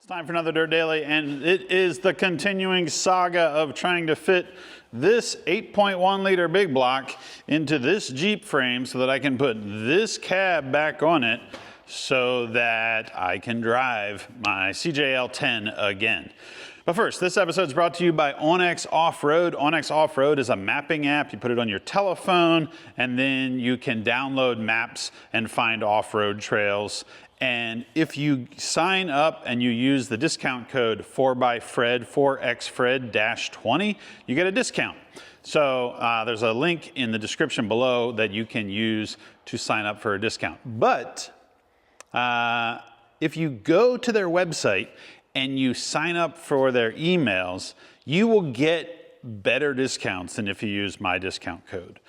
Time for another Dirt Daily, and it is the continuing saga of trying to fit this 8.1 liter big block into this Jeep frame so that I can put this cab back on it so that I can drive my CJL10 again. But first, this episode is brought to you by onX Off-Road. onX Off-Road is a mapping app. You put it on your telephone, and then you can download maps and find off-road trails. And if you sign up and you use the discount code 4xFred, 4xFred-20, you get a discount. So there's a link in the description below that you can use to sign up for a discount. But if you go to their website and you sign up for their emails, you will get better discounts than if you use my discount code.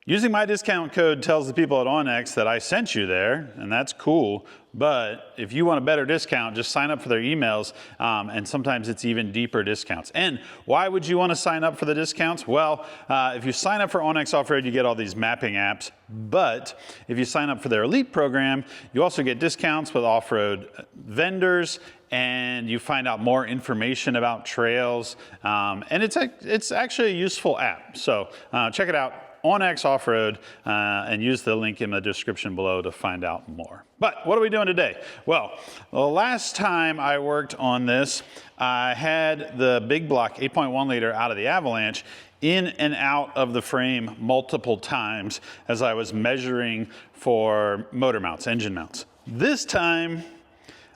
Using my discount code tells the people at onX that I sent you there, and that's cool. But if you want a better discount, just sign up for their emails, and sometimes it's even deeper discounts. And why would you want to sign up for the discounts? Well, if you sign up for onX Off-Road, you get all these mapping apps. But if you sign up for their Elite program, you also get discounts with off-road vendors, and you find out more information about trails. And it's actually a useful app. So check it out. onX Off-Road, and use the link in the description below to find out more. But what are we doing today? Well, the last time I worked on this, I had the big block 8.1 liter out of the Avalanche in and out of the frame multiple times as I was measuring for motor mounts, engine mounts. This time,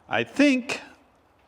I think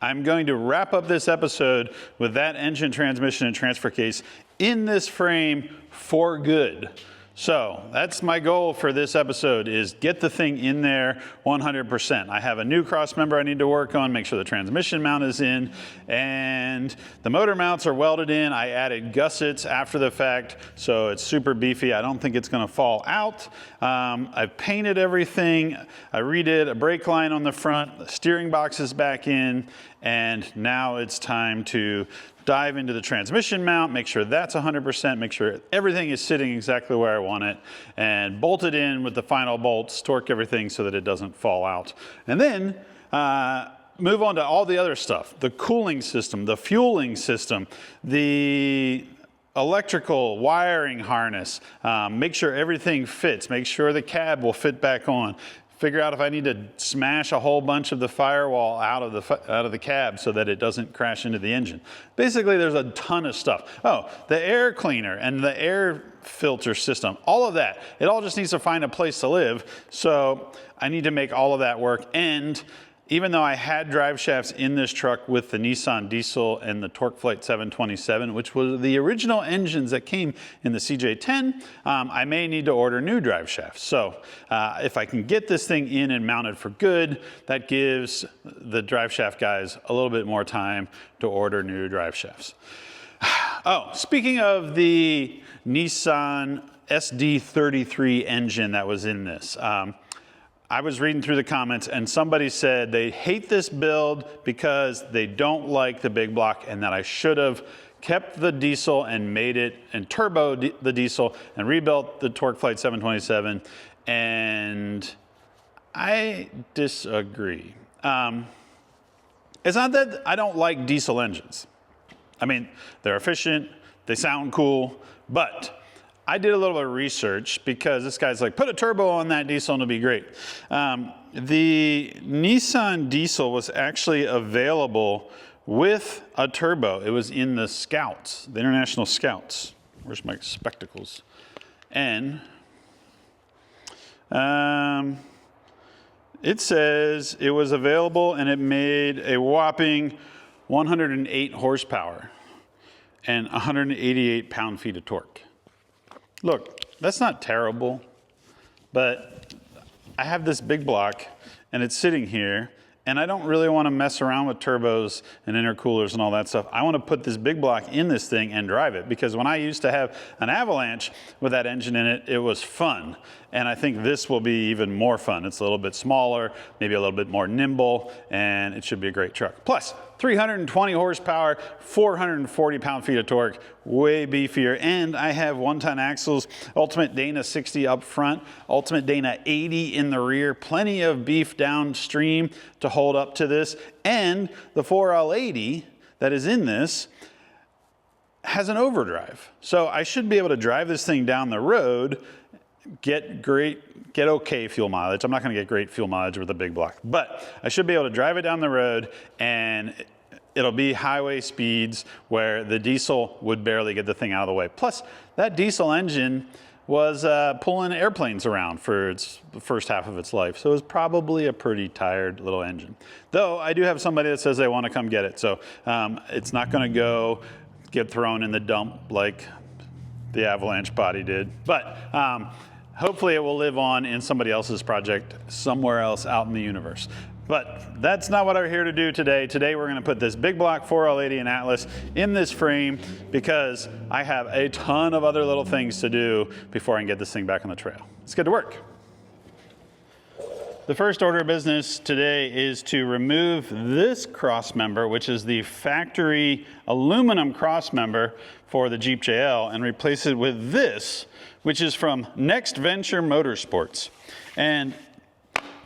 I'm going to wrap up this episode with that engine, transmission, and transfer case in this frame for good. So that's my goal for this episode, is get the thing in there 100%. I have a new Crossmember I need to work on, make sure the transmission mount is in, and the motor mounts are welded in. I added gussets after the fact, so it's super beefy. I don't think it's gonna fall out. I've painted everything. I redid a brake line on the front, the steering box is back in, and now it's time to dive into the transmission mount, make sure that's 100%, make sure everything is sitting exactly where I want it, and bolt it in with the final bolts, torque everything so that it doesn't fall out. And then move on to all the other stuff, the cooling system, the fueling system, the electrical wiring harness, make sure everything fits, make sure the cab will fit back on. Figure out if I need to smash a whole bunch of the firewall out of the cab so that it doesn't crash into the engine. Basically, there's a ton of stuff. Oh, the air cleaner and the air filter system, all of that. It all just needs to find a place to live. So I need to make all of that work. And even though I had drive shafts in this truck with the Nissan diesel and the TorqueFlite 727, which were the original engines that came in the CJ10, I may need to order new drive shafts. So if I can get this thing in and mounted for good, that gives the drive shaft guys a little bit more time to order new drive shafts. Oh, speaking of the Nissan SD33 engine that was in this, I was reading through the comments and somebody said they hate this build because they don't like the big block and that I should have kept the diesel and made it and turboed the diesel and rebuilt the TorqueFlite 727, and I disagree. It's not that I don't like diesel engines. I mean, they're efficient, they sound cool, but I did a little bit of research because this guy's like, put a turbo on that diesel and it'll be great. The Nissan diesel was actually available with a turbo. It was in the Scouts, the International Scouts. Where's my spectacles? And it says it was available and it made a whopping 108 horsepower and 188 pound-feet of torque. Look, that's not terrible, but I have this big block and it's sitting here and I don't really want to mess around with turbos and intercoolers and all that stuff. I want to put this big block in this thing and drive it, because when I used to have an Avalanche with that engine in it, it was fun. And I think this will be even more fun. It's a little bit smaller, maybe a little bit more nimble, and it should be a great truck. Plus, 320 horsepower, 440 pound-feet of torque, way beefier. And I have 1-ton axles, Ultimate Dana 60 up front, Ultimate Dana 80 in the rear, plenty of beef downstream to hold up to this. And the 4L80 that is in this has an overdrive. So I should be able to drive this thing down the road, get okay fuel mileage. I'm not going to get great fuel mileage with a big block, but I should be able to drive it down the road, and it'll be highway speeds where the diesel would barely get the thing out of the way. Plus, that diesel engine was pulling airplanes around for the first half of its life, so it was probably a pretty tired little engine. Though I do have somebody that says they want to come get it, so it's not going to get thrown in the dump like the Avalanche body did, but hopefully it will live on in somebody else's project somewhere else out in the universe. But that's not what we're here to do today. Today we're gonna put this big block 4L80 and Atlas in this frame because I have a ton of other little things to do before I can get this thing back on the trail. Let's get to work. The first order of business today is to remove this crossmember, which is the factory aluminum crossmember for the Jeep JL, and replace it with this, which is from Next Venture Motorsports. And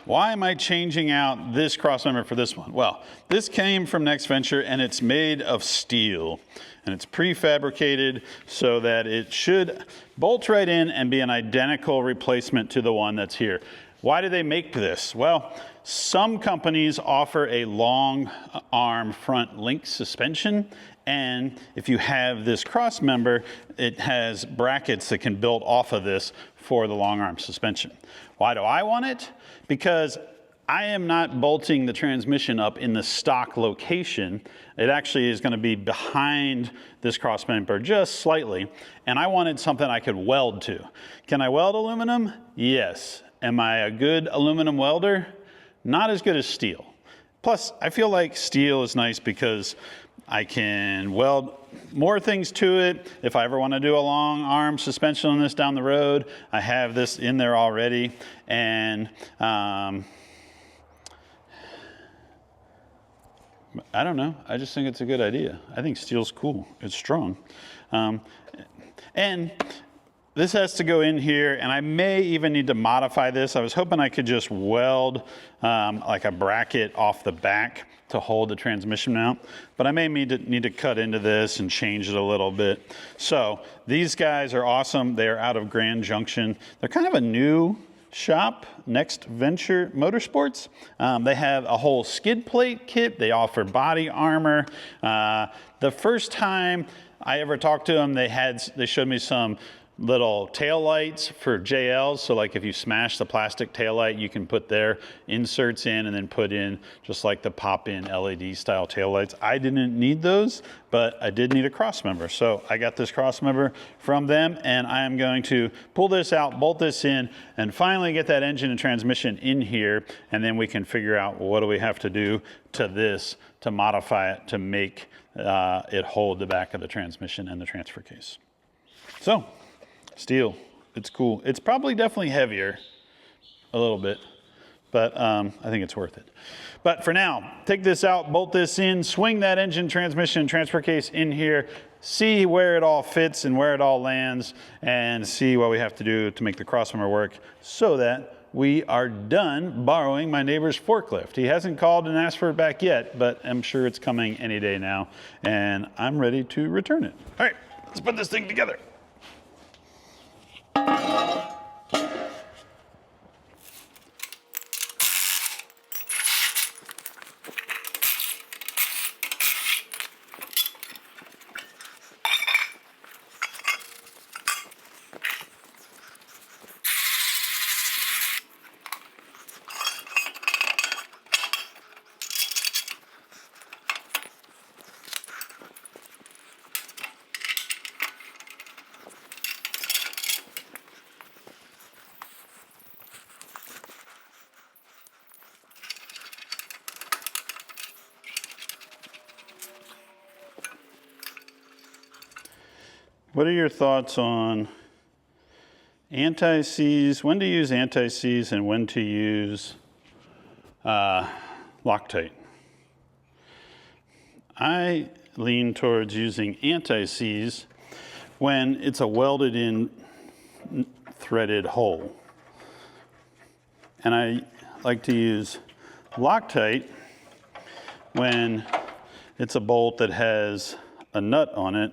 why am I changing out this crossmember for this one? Well, this came from Next Venture and it's made of steel. And it's prefabricated so that it should bolt right in and be an identical replacement to the one that's here. Why do they make this? Well, some companies offer a long arm front link suspension, and if you have this cross member, it has brackets that can build off of this for the long arm suspension. Why do I want it? Because I am not bolting the transmission up in the stock location. It actually is going to be behind this cross member just slightly, and I wanted something I could weld to. Can I weld aluminum? Yes. Am I a good aluminum welder? Not as good as steel. Plus, I feel like steel is nice because I can weld more things to it. If I ever want to do a long arm suspension on this down the road, I have this in there already. And I don't know. I just think it's a good idea. I think steel's cool. It's strong. And this has to go in here, and I may even need to modify this. I was hoping I could just weld like a bracket off the back to hold the transmission mount, but I may need to cut into this and change it a little bit. So these guys are awesome. They're out of Grand Junction. They're kind of a new shop, Next Venture Motorsports. They have a whole skid plate kit. They offer body armor. The first time I ever talked to them, they showed me some little tail lights for JLs. So like if you smash the plastic tail light, you can put their inserts in and then put in just like the pop-in LED style tail lights. I didn't need those, but I did need a cross member. So I got this cross member from them, and I am going to pull this out, bolt this in, and finally get that engine and transmission in here. And then we can figure out what do we have to do to this to modify it to make it hold the back of the transmission and the transfer case. So, steel, it's cool. It's probably definitely heavier a little bit, but I think it's worth it. But for now, take this out, bolt this in, swing that engine, transmission, transfer case in here, see where it all fits and where it all lands, and see what we have to do to make the crossmember work so that we are done borrowing my neighbor's forklift. He hasn't called and asked for it back yet, but I'm sure it's coming any day now, and I'm ready to return it. All right, let's put this thing together. What are your thoughts on anti-seize, when to use anti-seize and when to use Loctite? I lean towards using anti-seize when it's a welded in threaded hole. And I like to use Loctite when it's a bolt that has a nut on it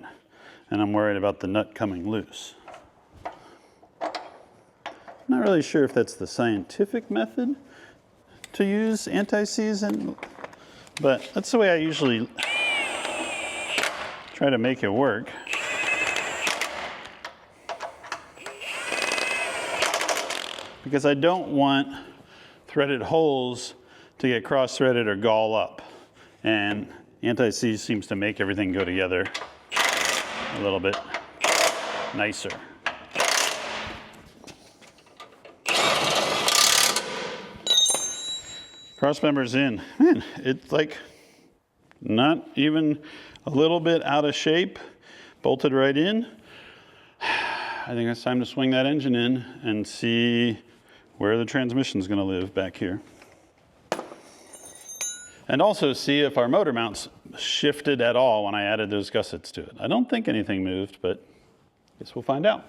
and I'm worried about the nut coming loose. Not really sure if that's the scientific method to use anti-seize, but that's the way I usually try to make it work. Because I don't want threaded holes to get cross-threaded or gall up. And anti-seize seems to make everything go together a little bit nicer. Crossmember's in. Man, it's like not even a little bit out of shape, bolted right in. I think it's time to swing that engine in and see where the transmission's gonna live back here. And also see if our motor mounts shifted at all when I added those gussets to it. I don't think anything moved, but I guess we'll find out.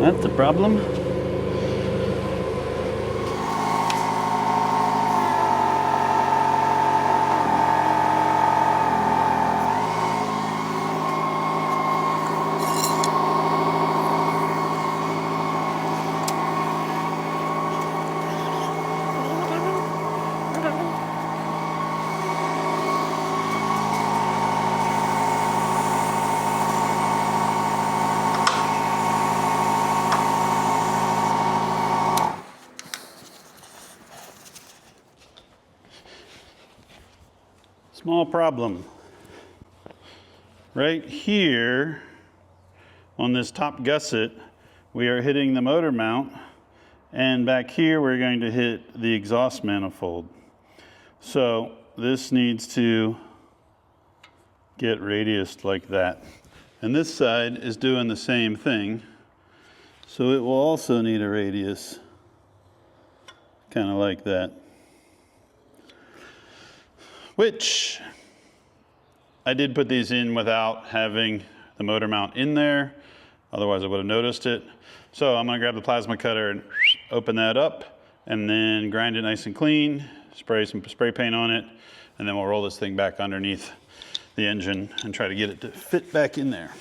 That's the problem. Small problem. Right here on this top gusset, we are hitting the motor mount, and back here we're going to hit the exhaust manifold. So this needs to get radiused like that. And this side is doing the same thing. So it will also need a radius, kind of like that. Which I did put these in without having the motor mount in there. Otherwise I would have noticed it. So I'm gonna grab the plasma cutter and open that up and then grind it nice and clean, spray some spray paint on it, and then we'll roll this thing back underneath the engine and try to get it to fit back in there.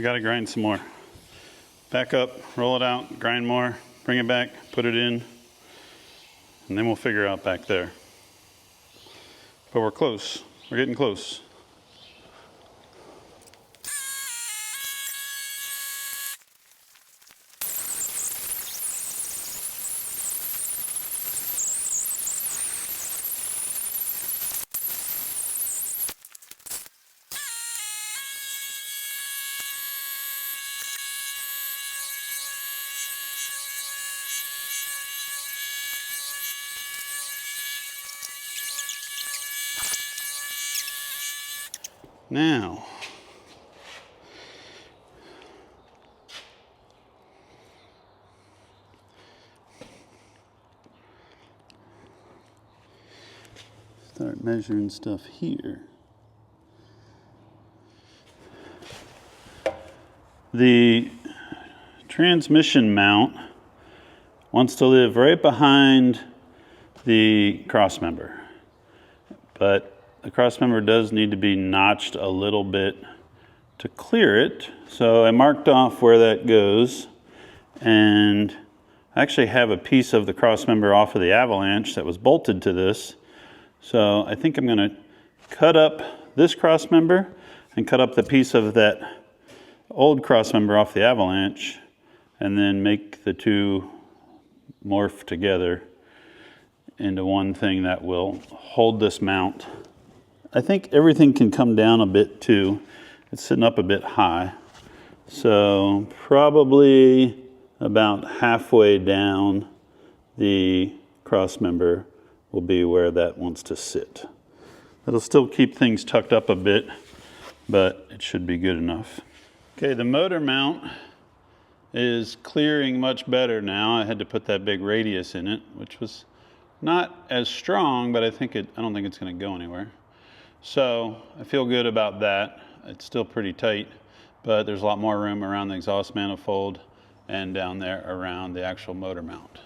We got to grind some more. Back up, roll it out, grind more, bring it back, put it in, and then we'll figure out back there. But we're close. We're getting close. Now, start measuring stuff here. The transmission mount wants to live right behind the crossmember, but the crossmember does need to be notched a little bit to clear it. So I marked off where that goes, and I actually have a piece of the crossmember off of the avalanche that was bolted to this. So I think I'm going to cut up this crossmember and cut up the piece of that old crossmember off the avalanche, and then make the two morph together into one thing that will hold this mount. I think everything can come down a bit too. It's sitting up a bit high. So probably about halfway down the crossmember will be where that wants to sit. It'll still keep things tucked up a bit, but it should be good enough. Okay, the motor mount is clearing much better now. I had to put that big radius in it, which was not as strong, but I don't think it's going to go anywhere. So I feel good about that. It's still pretty tight, but there's a lot more room around the exhaust manifold and down there around the actual motor mount.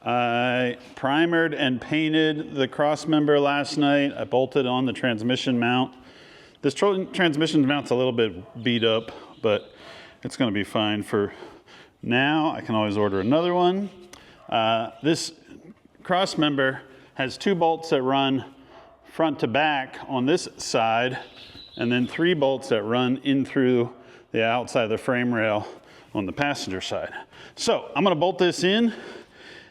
I primered and painted the Crossmember last night. I bolted on the transmission mount. This transmission mount's a little bit beat up, but it's going to be fine for now. I can always order another one. This Crossmember has 2 bolts that run front to back on this side, and then 3 bolts that run in through the outside of the frame rail on the passenger side. So I'm going to bolt this in.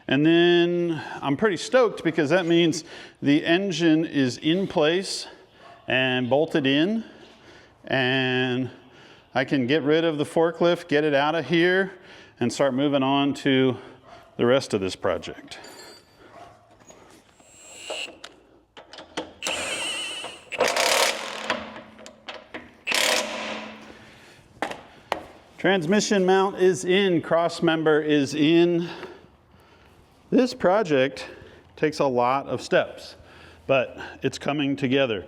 And then I'm pretty stoked because that means the engine is in place and bolted in, and I can get rid of the forklift, get it out of here, and start moving on to the rest of this project. Transmission mount is in, Crossmember is in. This project takes a lot of steps, but it's coming together.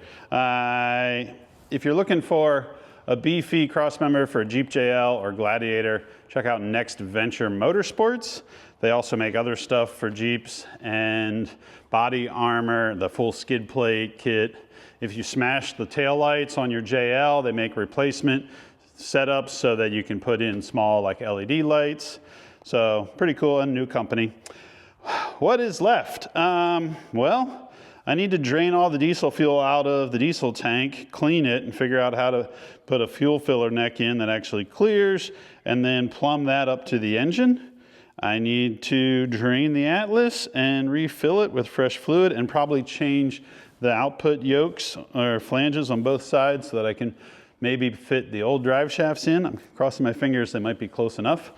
If you're looking for a beefy Crossmember for a Jeep JL or Gladiator, check out Next Venture Motorsports. They also make other stuff for Jeeps and body armor, the full skid plate kit. If you smash the taillights on your JL, they make replacement setups so that you can put in small like LED lights. So pretty cool, and new company. What is left? Well, I need to drain all the diesel fuel out of the diesel tank, clean it, and figure out how to put a fuel filler neck in that actually clears, and then plumb that up to the engine. I need to drain the Atlas and refill it with fresh fluid, and probably change the output yokes or flanges on both sides so that I can maybe fit the old drive shafts in. I'm crossing my fingers, they might be close enough.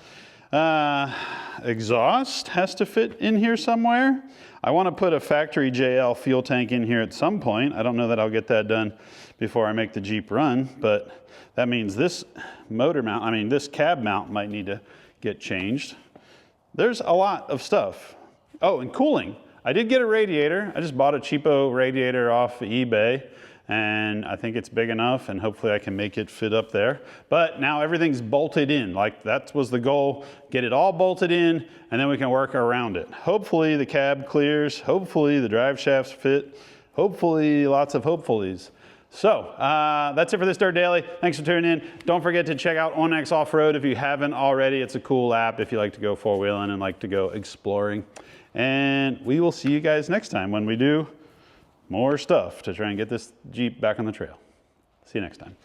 Exhaust has to fit in here somewhere. I want to put a factory JL fuel tank in here at some point. I don't know that I'll get that done before I make the Jeep run, but that means this motor mount, this cab mount might need to get changed. There's a lot of stuff. Oh, and cooling. I did get a radiator. I just bought a cheapo radiator off eBay, and I think it's big enough, and hopefully I can make it fit up there. But now everything's bolted in. Like, that was the goal, get it all bolted in, and then we can work around it. Hopefully the cab clears, hopefully the drive shafts fit, hopefully lots of hopefullys. So that's it for this Dirt Daily. Thanks for tuning in. Don't forget to check out OnX Off-Road if you haven't already. It's a cool app if you like to go four-wheeling and like to go exploring. And we will see you guys next time when we do more stuff to try and get this Jeep back on the trail. See you next time.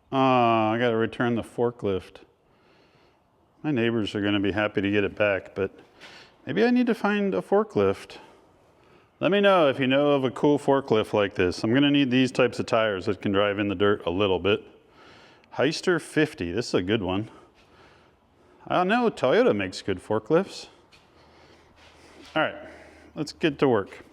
I got to return the forklift. My neighbors are going to be happy to get it back, but maybe I need to find a forklift. Let me know if you know of a cool forklift like this. I'm going to need these types of tires that can drive in the dirt a little bit. Heister 50, this is a good one. I know Toyota makes good forklifts. All right, let's get to work.